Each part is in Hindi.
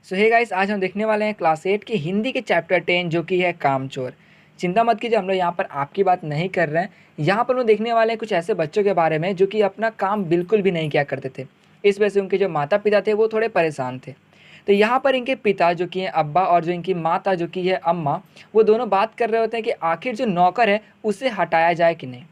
सो हे गाइस, आज हम देखने वाले हैं क्लास 8 की हिंदी के चैप्टर 10 जो कि है कामचोर। चिंता मत कीजिए, हम लोग यहाँ पर आपकी बात नहीं कर रहे हैं। यहाँ पर हम देखने वाले हैं कुछ ऐसे बच्चों के बारे में जो कि अपना काम बिल्कुल भी नहीं किया करते थे। इस वजह से उनके जो माता पिता थे वो थोड़े परेशान थे। तो यहाँ पर इनके पिता जो कि हैं अब्बा और जो इनकी माता जो कि है अम्मा, वो दोनों बात कर रहे होते हैं कि आखिर जो नौकर है उसे हटाया जाए कि नहीं।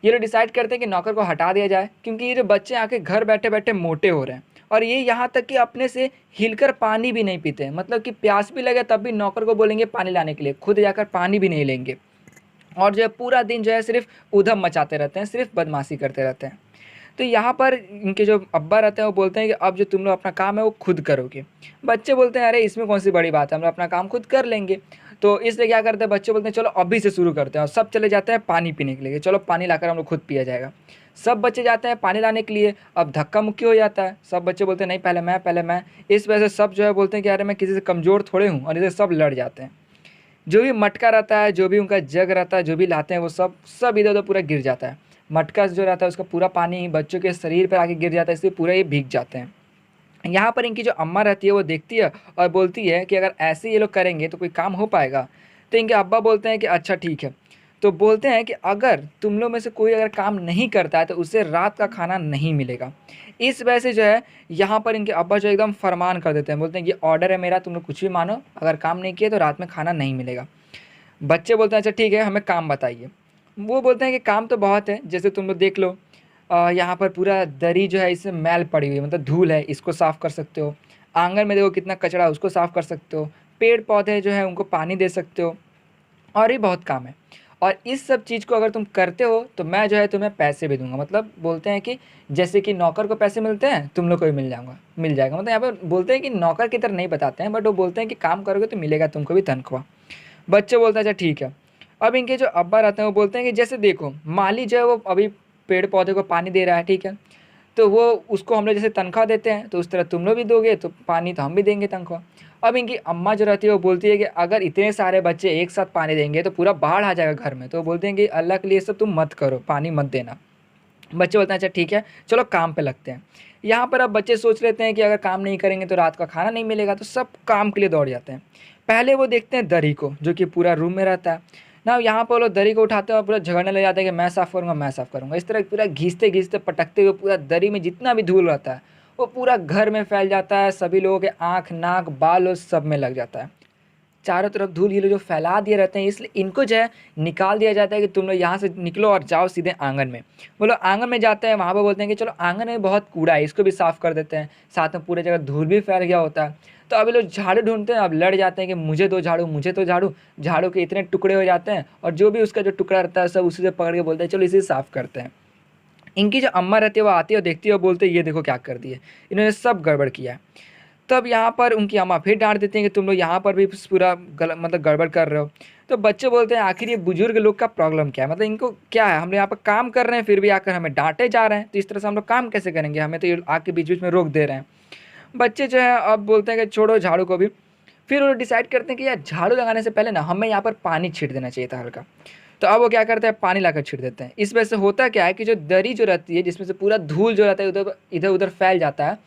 ये लोग डिसाइड करते हैं कि नौकर को हटा दिया जाए, क्योंकि ये जो बच्चे आके घर बैठे बैठे मोटे हो रहे हैं और ये यहाँ तक कि अपने से हिलकर पानी भी नहीं पीते हैं। मतलब कि प्यास भी लगे तब भी नौकर को बोलेंगे पानी लाने के लिए, खुद जाकर पानी भी नहीं लेंगे। और जो है पूरा दिन जो है सिर्फ ऊधम मचाते रहते हैं, सिर्फ बदमाशी करते रहते हैं। तो यहाँ पर इनके जो अब्बा रहते हैं वो बोलते हैं कि अब जो तुम लोग अपना काम है वो खुद करोगे। बच्चे बोलते हैं अरे इसमें कौन सी बड़ी बात है, हम लोग अपना काम खुद कर लेंगे। तो इसलिए क्या करते हैं, बच्चे बोलते हैं चलो अभी से शुरू करते हैं, और सब चले जाते हैं पानी पीने के लिए। चलो पानी लाकर हम लोग खुद पिया जाएगा। सब बच्चे जाते हैं पानी लाने के लिए। अब धक्का मुक्की हो जाता है, सब बच्चे बोलते हैं नहीं पहले मैं पहले मैं। इस वजह से सब जो है बोलते हैं कि अरे मैं किसी से कमज़ोर थोड़े हूँ, और इसे सब लड़ जाते हैं। जो भी मटका रहता है, जो भी उनका जग रहता है, जो भी लाते हैं वो सब सब इधर उधर पूरा गिर जाता है। मटका जो रहता है उसका पूरा पानी बच्चों के शरीर पर आके गिर जाता है, इसलिए पूरा ये भीग जाते हैं। यहाँ पर इनकी जो अम्मा रहती है वो देखती है और बोलती है कि अगर ऐसे ये लोग करेंगे तो कोई काम हो पाएगा। तो इनके अब्बा बोलते हैं कि अच्छा ठीक है। तो बोलते हैं कि अगर तुम लोग में से कोई अगर काम नहीं करता है तो उसे रात का खाना नहीं मिलेगा। इस वजह से जो है यहाँ पर इनके अब्बा जो एकदम फरमान कर देते हैं, बोलते हैं ये ऑर्डर है मेरा, तुम लोग कुछ भी मानो, अगर काम नहीं किए तो रात में खाना नहीं मिलेगा। बच्चे बोलते हैं अच्छा ठीक है, हमें काम बताइए। वो बोलते हैं कि काम तो बहुत है, जैसे तुम लोग देख लो, यहाँ पर पूरा दरी जो है इसमें मैल पड़ी हुई है, मतलब धूल है, इसको साफ़ कर सकते हो। आंगन में देखो कितना कचरा है, उसको साफ़ कर सकते हो। पेड़ पौधे जो है उनको पानी दे सकते हो। और भी बहुत काम है। और इस सब चीज़ को अगर तुम करते हो तो मैं जो है तुम्हें पैसे भी दूंगा। मतलब बोलते हैं कि जैसे कि नौकर को पैसे मिलते हैं तुम लोग को भी मिल जाएगा। मतलब यहाँ पर बोलते हैं कि नौकर की तरह नहीं बताते हैं, बट वो बोलते हैं कि काम करोगे तो मिलेगा तुमको भी तनख्वाह। बच्चे बोलते हैं अच्छा ठीक है। अब इनके जो अब्बा रहते हैं वो बोलते हैं कि जैसे देखो माली जो है वो अभी पेड़ पौधे को पानी दे रहा है, ठीक है, तो वो उसको हम लोग जैसे तनख्वाह देते हैं तो उस तरह तुम लोग भी दोगे, तो पानी तो हम भी देंगे तनख्वाह। अब इनकी अम्मा जो रहती है वो बोलती है कि अगर इतने सारे बच्चे एक साथ पानी देंगे तो पूरा बाढ़ आ जाएगा घर में। तो वो बोलते हैं कि अल्लाह के लिए सब तुम मत करो, पानी मत देना। बच्चे बोलते हैं अच्छा ठीक है, चलो काम पे लगते हैं। यहाँ पर अब बच्चे सोच लेते हैं कि अगर काम नहीं करेंगे तो रात का खाना नहीं मिलेगा, तो सब काम के लिए दौड़ जाते हैं। पहले वो देखते हैं दरी को जो कि पूरा रूम में रहता है ना। यहाँ पर वो लोग दरी को उठाते हैं और पूरा झगड़ने लग जाते हैं कि मैं साफ़ करूँगा मैं साफ़ करूँगा। इस तरह पूरा घिसते घिसते पटकते हुए पूरा दरी में जितना भी धूल रहता है वो पूरा घर में फैल जाता है। सभी लोगों के आँख नाक बाल और सब में लग जाता है। चारों तरफ धूल ये लोग जो फैला दिए रहते हैं, इसलिए इनको जो है निकाल दिया जाता है कि तुम लोग यहाँ से निकलो और जाओ सीधे आंगन में। वो लोग आंगन में जाते हैं, वहाँ पर बोलते हैं कि चलो आंगन में बहुत कूड़ा है, इसको भी साफ़ कर देते हैं। साथ में पूरे जगह धूल भी फैल गया होता है। तो अभी लोग झाड़ू ढूंढते हैं, अब लड़ जाते हैं कि मुझे दो झाड़ू, मुझे तो झाड़ू। झाड़ू के इतने टुकड़े हो जाते हैं और जो भी उसका जो टुकड़ा रहता है सब उसी से पकड़ के बोलते हैं चलो इसे साफ़ करते हैं। इनकी जो अम्मा रहती है वो आती है और देखती है और बोलते हैं ये देखो क्या कर दिए, इन्होंने सब गड़बड़ किया है। तब यहाँ पर उनकी अम्मा फिर डांट देती हैं कि तुम लोग यहाँ पर भी पूरा मतलब गड़बड़ कर रहे हो। तो बच्चे बोलते हैं आखिर ये बुजुर्ग लोग का प्रॉब्लम क्या है, मतलब इनको क्या है, हम लोग यहाँ पर काम कर रहे हैं फिर भी आकर हमें डांटे जा रहे हैं, तो इस तरह से हम लोग काम कैसे करेंगे, हमें तो ये आके बीच बीच में रोक दे रहे हैं। बच्चे जो है अब बोलते हैं कि छोड़ो झाड़ू को भी। फिर वो डिसाइड करते हैं कि यार झाड़ू लगाने से पहले ना हमें यहाँ पर पानी छीट देना चाहिए था हल्का। तो अब वो क्या करते हैं, पानी लाकर छीट देते हैं। इस वजह से होता क्या है कि जो दरी जो रहती है जिसमें से पूरा धूल जो रहता है उधर इधर उधर फैल जाता है,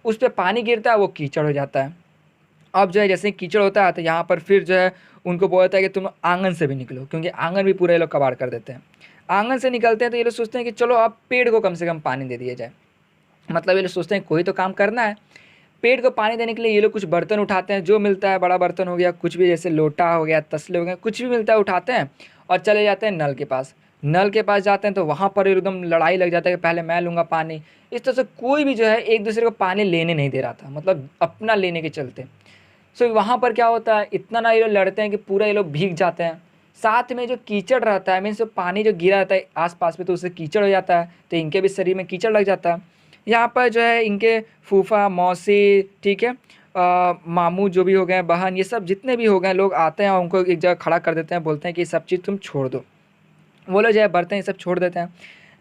उस पर पानी गिरता है वो कीचड़ हो जाता है। अब जो है जैसे ही कीचड़ होता है तो यहाँ पर फिर जो है उनको बोलता है कि तुम आंगन से भी निकलो, क्योंकि आंगन भी पूरे ये लोग कबाड़ कर देते हैं। आंगन से निकलते हैं तो ये लोग सोचते हैं कि चलो अब पेड़ को कम से कम पानी दे दिया जाए। मतलब ये लोग सोचते हैं कोई तो काम करना है। पेड़ को पानी देने के लिए ये लोग कुछ बर्तन उठाते हैं, जो मिलता है, बड़ा बर्तन हो गया, कुछ भी जैसे लोटा हो गया, तसले हो गए, कुछ भी मिलता है उठाते हैं और चले जाते हैं नल के पास। नल के पास जाते हैं तो वहाँ पर एकदम लड़ाई लग जाता है कि पहले मैं लूँगा पानी। इस तरह से कोई भी जो है एक दूसरे को पानी लेने नहीं दे रहा था, मतलब अपना लेने के चलते। सो वहाँ पर क्या होता है, इतना ना ये लोग लड़ते हैं कि पूरा ये लोग भीग जाते हैं। साथ में जो कीचड़ रहता है, मीन्स पानी जो गिरा रहता है आसपास में, तो उससे कीचड़ हो जाता है, तो इनके भी शरीर में कीचड़ लग जाता है। यहाँ पर जो है इनके फूफा मौसी, ठीक है, मामू जो भी हो गए, बहन, ये सब जितने भी हो गए लोग आते हैं और उनको एक जगह खड़ा कर देते हैं, बोलते हैं कि ये सब चीज़ तुम छोड़ दो। वो लोग जो है बर्तन ये सब छोड़ देते हैं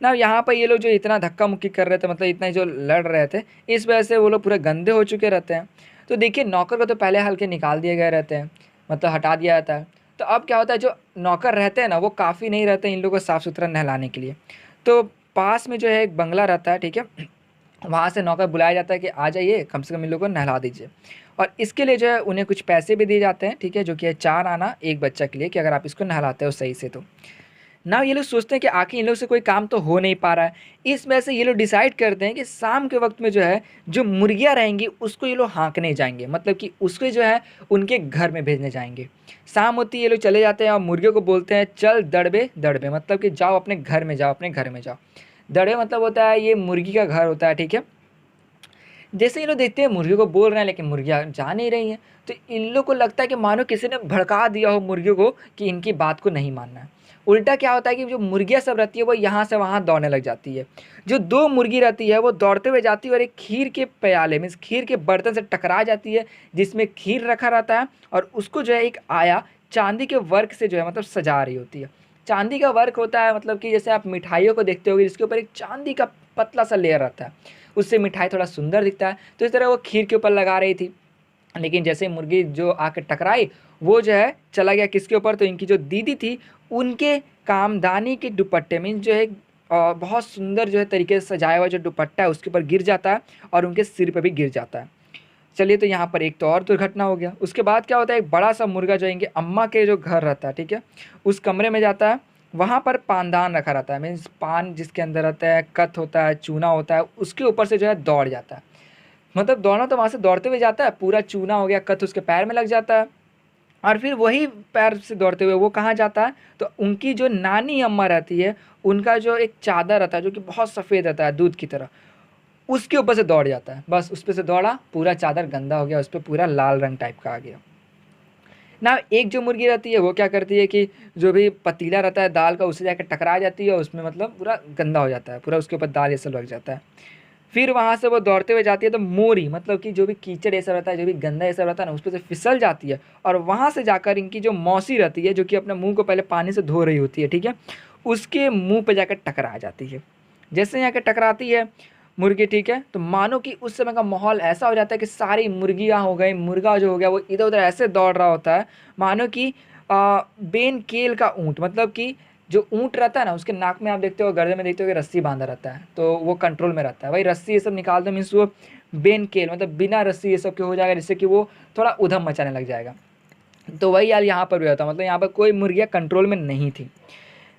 ना। यहाँ पर ये लोग जो इतना धक्का मुक्की कर रहे थे, मतलब इतना जो लड़ रहे थे, इस वजह से वो लोग पूरे गंदे हो चुके रहते हैं। तो देखिए नौकर को तो पहले हल्के निकाल दिए गए रहते हैं, मतलब हटा दिया जाता है। तो अब क्या होता है, जो नौकर रहते हैं ना वो काफ़ी नहीं रहते इन लोगों को साफ़ सुथरा नहलाने के लिए। तो पास में जो है एक बंगला रहता है, ठीक है, वहाँ से नौकर बुलाया जाता है कि आ जाइए, कम से कम इन लोगों को नहला दीजिए। और इसके लिए जो है उन्हें कुछ पैसे भी दिए जाते हैं, ठीक है, जो कि है 4 आना एक बच्चा के लिए, कि अगर आप इसको नहलाते हो सही से तो। ना ये लोग सोचते हैं कि आखिर इन लोग से कोई काम तो हो नहीं पा रहा है। इस वजह से ये लोग डिसाइड करते हैं कि शाम के वक़्त में जो है, जो मुर्गियाँ रहेंगी उसको ये लोग हाँकने जाएँगे। मतलब कि उसको जो है उनके घर में भेजने जाएँगे। शाम होती है, ये लोग चले जाते हैं और मुर्गियों को बोलते हैं, चल दड़बे, दड़बे मतलब कि जाओ अपने घर में जाओ, अपने घर में जाओ। दड़बे मतलब होता है ये मुर्गी का घर होता है, ठीक है। जैसे ये लोग देखते हैं मुर्गियों को बोल रहे हैं लेकिन मुर्गियाँ जा नहीं रही हैं, तो इन लोग को लगता है कि मानो किसी ने भड़का दिया हो मुर्गियों को कि इनकी बात को नहीं मानना है। उल्टा क्या होता है कि जो मुर्गियाँ सब रहती है वो यहाँ से वहाँ दौड़ने लग जाती है। जो 2 मुर्गी रहती है वो दौड़ते हुए जाती है और एक खीर के प्याले मीन्स खीर के बर्तन से टकरा जाती है, जिसमें खीर रखा रहता है, और उसको जो है एक आया चांदी के वर्क से जो है मतलब सजा रही होती है। चांदी का वर्क होता है मतलब कि जैसे आप मिठाइयों को देखते होगे जिसके ऊपर एक चांदी का पतला सा लेयर रहता है, उससे मिठाई थोड़ा सुंदर दिखता है। तो इस तरह वो खीर के ऊपर लगा रही थी, लेकिन जैसे मुर्गी जो आके टकराई वो जो है चला गया किसके ऊपर, तो इनकी जो दीदी थी उनके कामदानी के दुपट्टे में जो है बहुत सुंदर जो है तरीके से सजाया हुआ जो दुपट्टा है उसके ऊपर गिर जाता है और उनके सिर पे भी गिर जाता है। चलिए, तो यहाँ पर एक तो और दुर्घटना हो गया। उसके बाद क्या होता है, एक बड़ा सा मुर्गा जो है इनके अम्मा के जो घर रहता है, ठीक है, उस कमरे में जाता है। वहाँ पर पानदान रखा रहता है, मीन्स पान जिसके अंदर रहता है, कत होता है, चूना होता है, उसके ऊपर से जो है दौड़ जाता है। मतलब दौड़ना तो वहाँ से दौड़ते हुए जाता है, पूरा चूना हो गया, कत उसके पैर में लग जाता है, और फिर वही पैर से दौड़ते हुए वो कहाँ जाता है, तो उनकी जो नानी अम्मा रहती है उनका जो एक चादर रहता है जो कि बहुत सफ़ेद रहता है दूध की तरह, उसके ऊपर से दौड़ जाता है। बस उस पे से दौड़ा, पूरा चादर गंदा हो गया, उस पर पूरा लाल रंग टाइप का आ गया ना। एक जो मुर्गी रहती है वो क्या करती है कि जो भी पतीला रहता है दाल का उससे जाकर टकरा जाती है, उसमें मतलब पूरा गंदा हो जाता है, पूरा उसके ऊपर दाल ये सब लग जाता है। फिर वहाँ से वो दौड़ते हुए जाती है तो मोरी मतलब कि जो भी कीचड़ ऐसा रहता है, जो भी गंदा ऐसा रहता है ना, उस पर से फिसल जाती है, और वहाँ से जाकर इनकी जो मौसी रहती है जो कि अपने मुंह को पहले पानी से धो रही होती है, ठीक है, उसके मुंह पे जाकर टकरा जाती है। जैसे यहाँ के टकराती है मुर्गी, ठीक है, तो मानो कि उस समय का माहौल ऐसा हो जाता है कि सारी मुर्गियाँ हो गई, मुर्गा जो हो गया वो इधर उधर ऐसे दौड़ रहा होता है मानो कि बेन केल का ऊँट, मतलब कि जो ऊँट रहता है ना उसके नाक में आप देखते हो, गर्दन में देखते हो कि रस्सी बांधा रहता है, तो वो कंट्रोल में रहता है। भाई रस्सी ये सब निकाल दो मीन्स वो बेन केल मतलब बिना रस्सी ये सब के हो जाएगा, जिससे कि वो थोड़ा उधम मचाने लग जाएगा। तो वही यार यहाँ पर भी होता, मतलब यहाँ पर कोई मुर्गियाँ कंट्रोल में नहीं थी।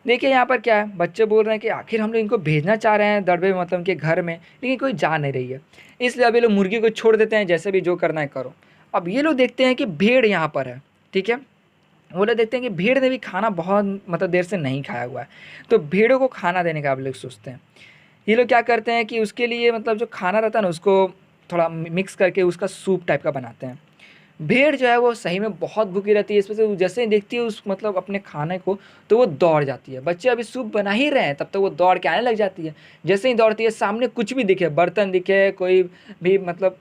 देखिए यहाँ पर क्या है, बच्चे बोल रहे हैं कि आखिर हम लोग इनको भेजना चाह रहे हैं दड़बे में, मतलब उनके घर में, लेकिन कोई जा नहीं रही है, इसलिए अब ये लोग मुर्गी को छोड़ देते हैं, जैसे भी जो करना है करो। अब ये लोग देखते हैं कि भेड़ यहाँ पर है, ठीक है, वो लोग देखते हैं कि भेड़ ने भी खाना बहुत मतलब देर से नहीं खाया हुआ है, तो भेड़ों को खाना देने का आप लोग सोचते हैं। ये लोग क्या करते हैं कि उसके लिए मतलब जो खाना रहता है ना उसको थोड़ा मिक्स करके उसका सूप टाइप का बनाते हैं। भेड़ जो है वो सही में बहुत भूखी रहती है, इसमें से वो जैसे ही देखती है उस मतलब अपने खाने को, तो वो दौड़ जाती है। बच्चे अभी सूप बना ही रहे हैं तब तक वो दौड़ के आने लग जाती है। जैसे ही दौड़ती है सामने कुछ भी दिखे, बर्तन दिखे, कोई भी मतलब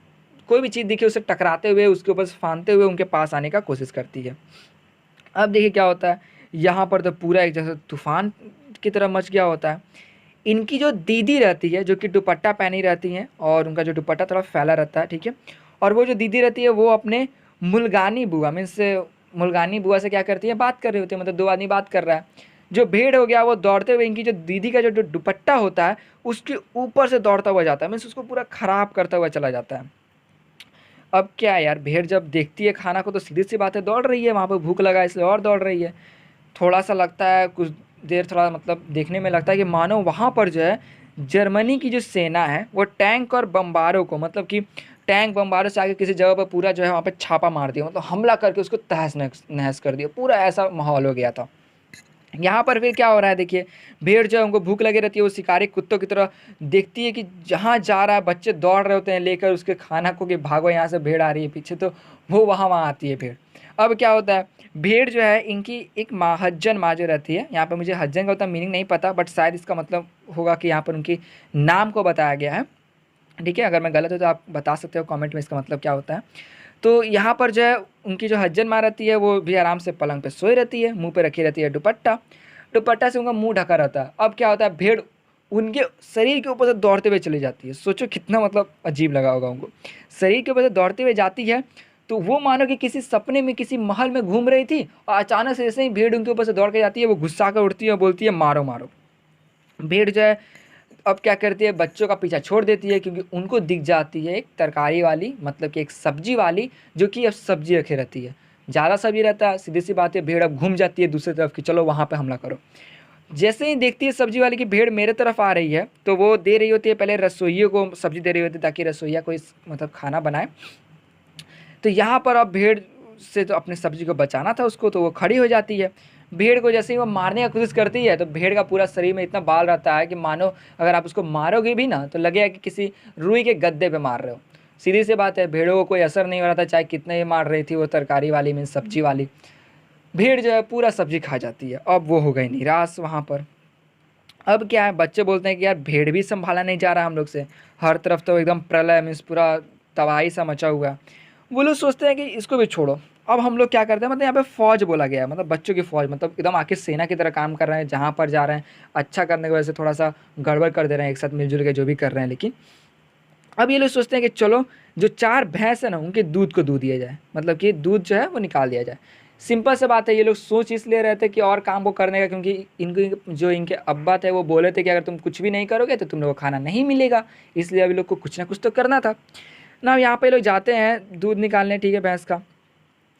कोई भी चीज़ दिखे, उसे टकराते हुए उसके ऊपर से फांदते हुए उनके पास आने का कोशिश करती है। अब देखिए क्या होता है, यहाँ पर तो पूरा एक जैसे तूफान की तरह मच गया होता है। इनकी जो दीदी रहती है जो कि दुपट्टा पहनी रहती हैं, और उनका जो दुपट्टा थोड़ा फैला रहता है, ठीक है, और वो जो दीदी रहती है वो अपने मुल्गानी बुआ मीन्स मुल्गानी बुआ से क्या करती है, बात कर रही होती है, मतलब 2 आदमी बात कर रहा है। जो भेड़ हो गया वो दौड़ते हुए इनकी जो दीदी का जो दुपट्टा होता है उसके ऊपर से दौड़ता हुआ जाता है, मीन्स उसको पूरा ख़राब करता हुआ चला जाता है। अब क्या है यार, भेड़ जब देखती है खाना को तो सीधी सी बात है दौड़ रही है, वहाँ पे भूख लगा है इसलिए और दौड़ रही है। थोड़ा सा लगता है कुछ देर, थोड़ा मतलब देखने में लगता है कि मानो वहाँ पर जो है जर्मनी की जो सेना है वो टैंक और बम्बारों को, मतलब कि टैंक बम्बारों से आके किसी जगह पर पूरा जो है वहाँ पे छापा मार दिया, मतलब हमला करके उसको तहस नहस कर दिया, पूरा ऐसा माहौल हो गया था। यहाँ पर फिर क्या हो रहा है देखिए, भेड़ जो है उनको भूख लगी रहती है, वो शिकारी कुत्तों की तरह देखती है कि जहाँ जा रहा है बच्चे दौड़ रहे होते हैं लेकर उसके खाना को कि भागो यहाँ से भेड़ आ रही है पीछे, तो वो वहाँ आती है भेड़। अब क्या होता है, भेड़ जो है इनकी एक माँ हज्जन माँ जो रहती है, यहाँ पर मुझे हज्जन का उतना मीनिंग नहीं पता, बट शायद इसका मतलब होगा कि यहाँ पर उनकी नाम को बताया गया है, ठीक है, अगर मैं गलत हूँ तो आप बता सकते हो कमेंट में इसका मतलब क्या होता है। तो यहाँ पर जो है उनकी जो हज्जन माँ रहती है वो भी आराम से पलंग पे सोई रहती है, मुंह पे रखी रहती है दुपट्टा, दुपट्टा से उनका मुंह ढका रहता है। अब क्या होता है, भेड़ उनके शरीर के ऊपर से दौड़ते हुए चली जाती है। सोचो कितना मतलब अजीब लगा होगा उनको, शरीर के ऊपर से दौड़ते हुए जाती है, तो वो मानो कि किसी सपने में किसी महल में घूम रही थी, और अचानक से जैसे ही भेड़ उनके ऊपर से दौड़ के जाती है वो गुस्सा कर उठती है और बोलती है मारो मारो। भेड़ जो है अब क्या करती है, बच्चों का पीछा छोड़ देती है क्योंकि उनको दिख जाती है एक तरकारी वाली, मतलब कि एक सब्जी वाली, जो कि अब सब्जी रखे रहती है। ज़्यादा सब्जी रहता है, सीधी सी बात है, भेड़ अब घूम जाती है दूसरी तरफ कि चलो वहाँ पे हमला करो। जैसे ही देखती है सब्जी वाली की भेड़ मेरे तरफ आ रही है, तो वो दे रही होती है पहले रसोइये को सब्जी दे रही होती है ताकि रसोइया कोई मतलब खाना बनाए। तो यहाँ पर अब भेड़ से तो अपनी सब्जी को बचाना था उसको, तो वो खड़ी हो जाती है। भेड़ को जैसे ही वो मारने की कोशिश करती है, तो भेड़ का पूरा शरीर में इतना बाल रहता है कि मानो अगर आप उसको मारोगे भी ना तो लगेगा कि किसी रुई के गद्दे पे मार रहे हो। सीधी सी बात है, भेड़ों को कोई असर नहीं हो रहा था, चाहे कितने ही मार रही थी वो तरकारी वाली में सब्जी वाली। भेड़ जो है पूरा सब्जी खा जाती है। अब वो हो गई निराश वहाँ पर। अब क्या है, बच्चे बोलते हैं कि यार भेड़ भी संभाला नहीं जा रहा हम लोग से, हर तरफ तो एकदम प्रलय मीन्स पूरा तबाही सा मचा हुआ है। वो लोग सोचते हैं कि इसको भी छोड़ो। अब हम लोग क्या करते हैं, मतलब यहाँ पे फौज बोला गया है, मतलब बच्चों की फौज, मतलब एकदम आखिर सेना की तरह काम कर रहे हैं, जहाँ पर जा रहे हैं अच्छा करने की वजह से थोड़ा सा गड़बड़ कर दे रहे हैं, एक साथ मिलजुल के जो भी कर रहे हैं। लेकिन अब ये लोग सोचते हैं कि चलो जो 4 भैंस है ना उनके दूध को दूध दिया जाए, मतलब कि दूध जो है वो निकाल दिया जाए। सिंपल सा बात है, ये लोग सोच इसलिए रहे थे कि और काम वो करने का, क्योंकि इनको जो इनके अब्बा थे वो बोले थे कि अगर तुम कुछ भी नहीं करोगे तो तुम लोग को खाना नहीं मिलेगा, इसलिए अभी लोग को कुछ ना कुछ तो करना था ना। यहाँ पे लोग जाते हैं दूध निकालने, ठीक है, भैंस का।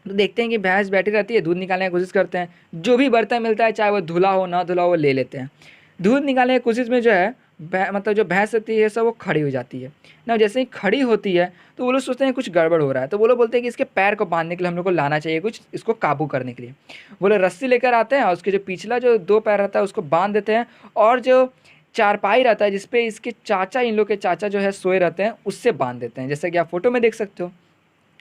तो देखते हैं कि भैंस बैठी रहती है, दूध निकालने की कोशिश करते हैं, जो भी बर्तन मिलता है चाहे वो धुला हो ना धुला हो वो ले लेते हैं। दूध निकालने की कोशिश में जो है मतलब जो भैंस रहती है सब वो खड़ी हो जाती है ना। जैसे ही खड़ी होती है तो वो लोग सोचते हैं कुछ गड़बड़ हो रहा है, तो वो लोग बोलते हैं कि इसके पैर को बांधने के लिए हम लोग को लाना चाहिए कुछ, इसको काबू करने के लिए। वो लोग रस्सी लेकर आते हैं और उसके जो पिछला जो 2 पैर रहता है उसको बांध देते हैं, और जो चारपाई रहता है जिसपे इसके चाचा, इन लोग के चाचा जो है सोए रहते हैं, उससे बांध देते हैं, जैसे कि आप फोटो में देख सकते हो।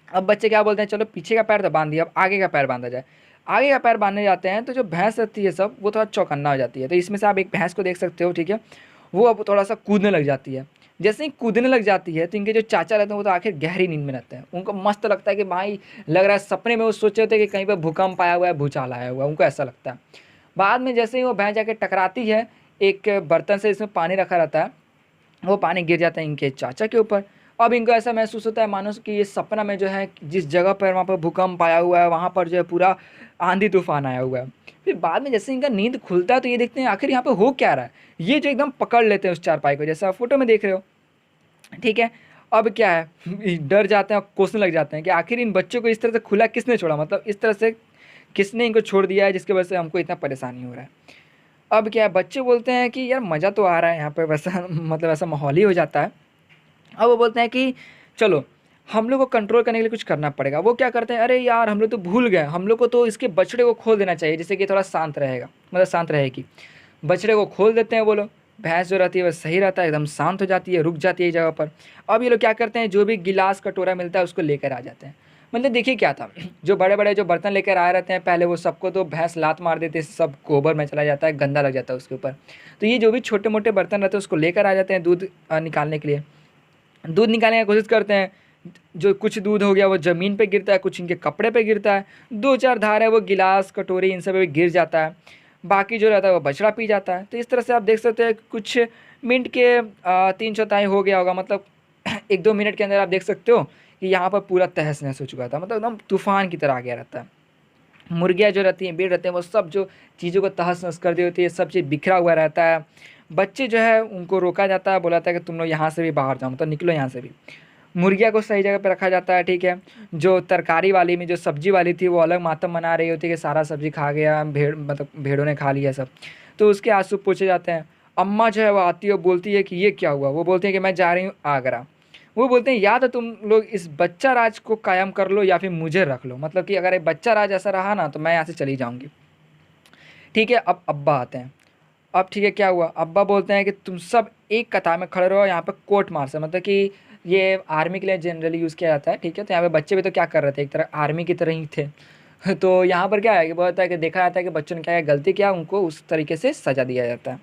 अब बच्चे क्या बोलते हैं, चलो पीछे का पैर तो बांध दिया, अब आगे का पैर बांधा जाए। आगे का पैर बांधने जाते हैं तो जो भैंस रहती है सब वो थोड़ा चौकन्ना हो जाती है। तो इसमें से आप एक भैंस को देख सकते हो, ठीक है, वो अब थोड़ा सा कूदने लग जाती है। जैसे ही कूदने लग जाती है तो इनके जो चाचा रहते हैं वो तो आखिर गहरी नींद में रहते हैं। उनको मस्त लगता है कि भाई, लग रहा है सपने में वो सोचे थे कि कहीं पर भूकंप आया हुआ है, भूचाल आया हुआ है, उनको ऐसा लगता है। बाद में जैसे ही वो भैंस जाके टकराती है एक बर्तन से, इसमें पानी रखा रहता है, वो पानी गिर जाता है इनके चाचा के ऊपर। अब इनको ऐसा महसूस होता है मानो कि ये सपना में जो है जिस जगह पर वहाँ पर भूकंप आया हुआ है वहाँ पर जो है पूरा आंधी तूफान आया हुआ है। फिर बाद में जैसे इनका नींद खुलता है तो ये देखते हैं आखिर यहाँ पे हो क्या रहा है। ये जो एकदम पकड़ लेते हैं उस चारपाई को, जैसा आप फोटो में देख रहे हो, ठीक है। अब क्या है, डर जाते हैं और कोसने लग जाते हैं कि आखिर इन बच्चों को इस तरह से खुला किसने छोड़ा, मतलब इस तरह से किसने इनको छोड़ दिया है जिसकी वजह से हमको इतना परेशानी हो रहा है। अब क्या है, बच्चे बोलते हैं कि यार मज़ा तो आ रहा है यहाँ पे, वैसा मतलब ऐसा माहौल ही हो जाता है। अब वो बोलते हैं कि चलो हम लोग को कंट्रोल करने के लिए कुछ करना पड़ेगा। वो क्या करते हैं, अरे यार हम लोग तो भूल गए, हम लोग को तो इसके बछड़े को खोल देना चाहिए जिससे कि थोड़ा शांत रहेगा, मतलब शांत रहेगी। बछड़े को खोल देते हैं वो लोग। भैंस जो रहती है वह सही रहता है, एकदम शांत हो जाती है, रुक जाती है जगह पर। अब ये लोग क्या करते हैं, जो भी गिलास कटोरा मिलता है उसको लेकर आ जाते हैं। मतलब देखिए क्या था, जो बड़े बड़े जो बर्तन लेकर आए रहते हैं पहले वो सबको तो भैंस लात मार देते हैं, सब गोबर में चला जाता है, गंदा लग जाता है उसके ऊपर। तो ये जो भी छोटे मोटे बर्तन रहते हैं उसको लेकर आ जाते हैं दूध निकालने के लिए। दूध निकालने की कोशिश करते हैं, जो कुछ दूध हो गया वो ज़मीन पे गिरता है, कुछ इनके कपड़े पे गिरता है, 2-4 धार है वो गिलास कटोरी इन सब पे गिर जाता है, बाकी जो रहता है वो बछड़ा पी जाता है। तो इस तरह से आप देख सकते हैं कुछ मिनट के 3/4 हो गया होगा, मतलब 1-2 मिनट के अंदर आप देख सकते हो कि यहाँ पर पूरा तहस नहस हो चुका था, मतलब एकदम तूफान की तरह आ गया रहता है। मुर्गियाँ जो रहती हैं, भेड़ रहते हैं, वो सब जो चीज़ों को तहस नहस कर दी होती है, सब चीज़ बिखरा हुआ रहता है। बच्चे जो है उनको रोका जाता है, बोला जाता है कि तुम लोग यहाँ से भी बाहर जाओ, मतलब निकलो यहाँ से भी। मुर्गिया को सही जगह पे रखा जाता है, ठीक है। जो तरकारी वाली में जो सब्जी वाली थी वो अलग मातम मना रही होती है कि सारा सब्जी खा गया भेड़, मतलब भेड़ों ने खा लिया सब। तो उसके आंसू पूछे जाते हैं। अम्मा जो है वो आती है और बोलती है कि ये क्या हुआ। वो बोलती है कि मैं जा रही हूँ आगरा। वो बोलते हैं या तो तुम लोग इस बच्चा राज को कायम कर लो या फिर मुझे रख लो, मतलब कि अगर ये बच्चा राज ऐसा रहा ना तो मैं यहाँ से चली जाऊँगी, ठीक है। अब अब्बा आते हैं। अब ठीक है, क्या हुआ, अब्बा बोलते हैं कि तुम सब एक कतार में खड़े रहो, यहाँ पे कोर्ट मार्शल, मतलब कि ये आर्मी के लिए जनरली यूज़ किया जाता है, ठीक है। तो यहाँ पे बच्चे भी तो क्या कर रहे थे, एक तरह आर्मी की तरह ही थे। तो यहाँ पर क्या है कि बोलता है कि देखा जाता है कि बच्चों ने क्या गलती किया, उनको उस तरीके से सज़ा दिया जाता है।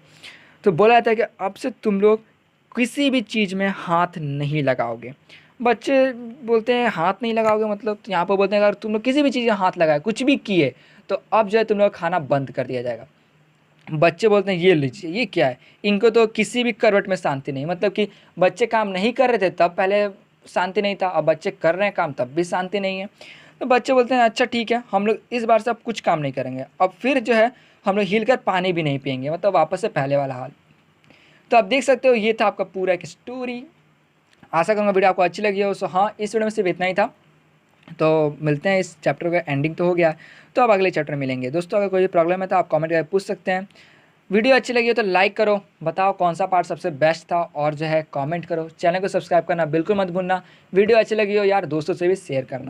तो बोला जाता है कि अब से तुम लोग किसी भी चीज़ में हाथ नहीं लगाओगे। बच्चे बोलते हैं हाथ नहीं लगाओगे मतलब, तो यहाँ पर बोलते हैं अगर तुम लोग किसी भी चीज़ में हाथ लगाए, कुछ भी किए, तो अब जो है तुम लोग खाना बंद कर दिया जाएगा। बच्चे बोलते हैं ये लीजिए, ये क्या है, इनको तो किसी भी करवट में शांति नहीं, मतलब कि बच्चे काम नहीं कर रहे थे तब पहले शांति नहीं था, अब बच्चे कर रहे हैं काम तब भी शांति नहीं है। तो बच्चे बोलते हैं अच्छा ठीक है, हम लोग इस बार से अब कुछ काम नहीं करेंगे, अब फिर जो है हम लोग हिल कर पानी भी नहीं पियेंगे, मतलब वापस से पहले वाला हाल। तो आप देख सकते हो ये था आपका पूरा एक स्टोरी। आशा करूँगा वीडियो आपको अच्छी लगी हो। सो हाँ, इस वीडियो में सिर्फ इतना ही था। तो मिलते हैं, इस चैप्टर का एंडिंग तो हो गया, तो अब अगले चैप्टर में मिलेंगे। दोस्तों अगर कोई प्रॉब्लम है तो आप कमेंट करके पूछ सकते हैं। वीडियो अच्छी लगी हो तो लाइक करो, बताओ कौन सा पार्ट सबसे बेस्ट था, और जो है कमेंट करो। चैनल को सब्सक्राइब करना बिल्कुल मत भूलना। वीडियो अच्छी लगी हो यार, दोस्तों से भी शेयर करना।